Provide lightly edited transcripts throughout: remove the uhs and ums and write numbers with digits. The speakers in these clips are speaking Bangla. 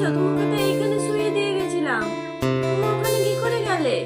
তোমাকে তো এইখানে শুয়ে দিয়ে গেছিলাম, তুমি ওখানে কি করে গেলে?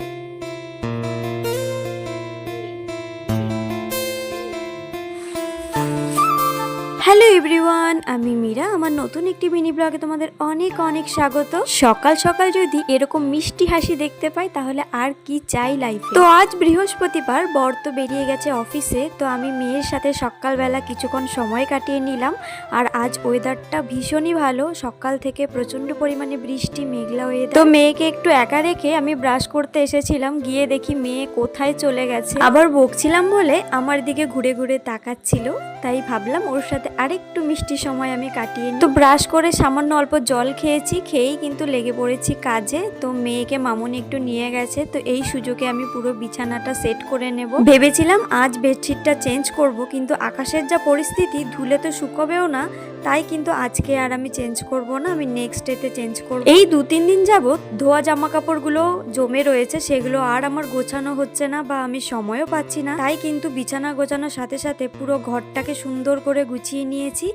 হ্যালো এভরিওয়ান, আমি মীরা। আমার নতুন একটি মিনি ব্লগে তোমাদের অনেক অনেক স্বাগত। সকাল সকাল যদি এরকম মিষ্টি হাসি দেখতে পাই তাহলে আর কি চাই লাইফে। তো আজ বৃহস্পতিবার, বর তো বেরিয়ে গেছে অফিসে, তো আমি মেয়ের সাথে সকালবেলা কিছুক্ষণ সময় কাটিয়ে নিলাম। আর আজ ওয়েদারটা ভীষণই ভালো, সকাল থেকে প্রচন্ড পরিমাণে বৃষ্টি, মেঘলা ওয়েদার। তো মেয়েকে একটু একা রেখে আমি ব্রাশ করতে এসেছিলাম, গিয়ে দেখি মেয়ে কোথায় চলে গেছে। আবার বকছিলাম বলে আমার দিকে ঘুরে ঘুরে তাকাচ্ছিল, তাই ভাবলাম ওর সাথে আরেকটু মিষ্টি সময় আমি কাটিয়ে নিই। তো ব্রাশ করে সামান্য অল্প জল খেয়েছি, খেয়েই কিন্তু লেগে পড়েছি কাজে। তো মেয়েকে মামুনি একটু নিয়ে গেছে, তো এই সুযোগে আমি পুরো বিছানাটা সেট করে নেব। ভেবেছিলাম আজ বেডশিটটা চেঞ্জ করব, কিন্তু আকাশের যা পরিস্থিতি, ধুলে তো শুকোবেও না, তাই কিন্তু আজকে আর আমি চেঞ্জ করব না, আমি নেক্সট ডেতে চেঞ্জ করব। এই 2-3 দিন যাবত ধোয়া জামা কাপড়গুলো জমে রয়েছে, সেগুলো আর আমার গোছানো হচ্ছে না বা আমি সময়ও পাচ্ছি না, তাই কিন্তু বিছানা গোছানোর সাথে সাথে পুরো ঘরটাকে সুন্দর করে গুছিয়ে নিয়েছি।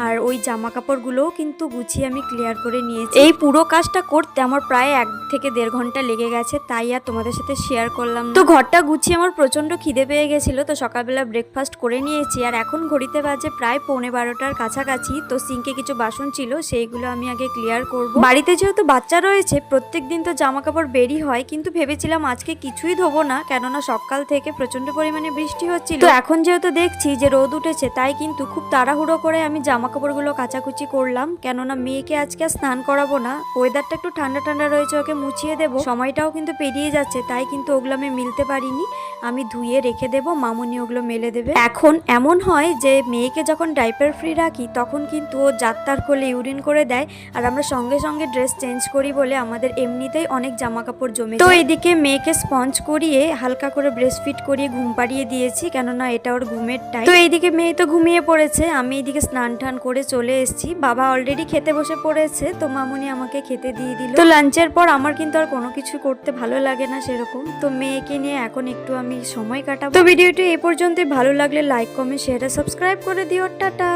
আর ওই জামা কাপড়গুলোও কিন্তু গুছিয়ে আমি ক্লিয়ার করে নিয়েছি। এই পুরো কাজটা করতে আমার প্রায় 1 থেকে 1.5 ঘন্টা লেগে গেছে, তাই আর তোমাদের সাথে শেয়ার করলাম না। তো ঘরটা গুছিয়ে আমার প্রচন্ড খিদে পেয়ে গেছিল, তো সকালবেলা ব্রেকফাস্ট করে নিয়েছি। আর এখন ঘড়িতে বাজে প্রায় 11:15টার কাছাকাছি। তো সিঙ্কে কিছু বাসন ছিল, সেইগুলো আমি আগে ক্লিয়ার করব। বাড়িতে যেহেতু বাচ্চা রয়েছে, প্রত্যেকদিন তো জামা কাপড় বেরই হয়, কিন্তু ভেবেছিলাম আজকে কিছুই ধোবো না, কেননা সকাল থেকে প্রচন্ড পরিমাণে বৃষ্টি হচ্ছিল। তো এখন যেহেতু দেখছি যে রোদ উঠেছে, তাই কিন্তু খুব তাড়াহুড়ো করে আমি জামা কাপড়গুলো কাচাকুচি করলাম, কেননা মেয়েকে আজকে স্নান করাবো না। ওয়েদারটা একটু ঠান্ডা ঠান্ডা রয়েছে, ওকে মুছিয়ে দেবো, সময়টাও কিন্তু পেরিয়ে যাচ্ছে, তাই কিন্তু ওগুলো আমি মিলতে পারিনি। আমি ধুয়ে রেখে দেবো, মামুনি ওগুলো মেলে দেবে। এখন এমন হয় যে মেয়েকে যখন ডাইপার ফ্রি রাখি, তখন কিন্তু ও যাত্রার কোলে ইউরিন করে দেয়, আর আমরা সঙ্গে সঙ্গে ড্রেস চেঞ্জ করি বলে আমাদের এমনিতেই অনেক জামা কাপড় জমে যায়। তো এদিকে মেয়েকে স্পঞ্জ করিয়ে হালকা করে ব্রেস্ট ফিট করিয়ে ঘুম পাড়িয়ে দিয়েছি, কেননা এটা ওর ঘুমের টাইম। তো এইদিকে মেয়ে তো ঘুমিয়ে পড়েছে, আমি এইদিকে স্নান টান করে চলে এসেছি। বাবা অলরেডি খেতে বসে পড়েছে, তো মামুনি আমাকে খেতে দিয়ে দিল। তো লাঞ্চের পর আমার কিন্তু আর কোনো কিছু করতে ভালো লাগে না সেরকম, তো মেয়েকে নিয়ে এখন একটু আমি সময় কাটাবো। তো ভিডিওটি এই পর্যন্তই। ভালো লাগলে লাইক, কমেন্ট, শেয়ার আর সাবস্ক্রাইব করে দিও। টাটা।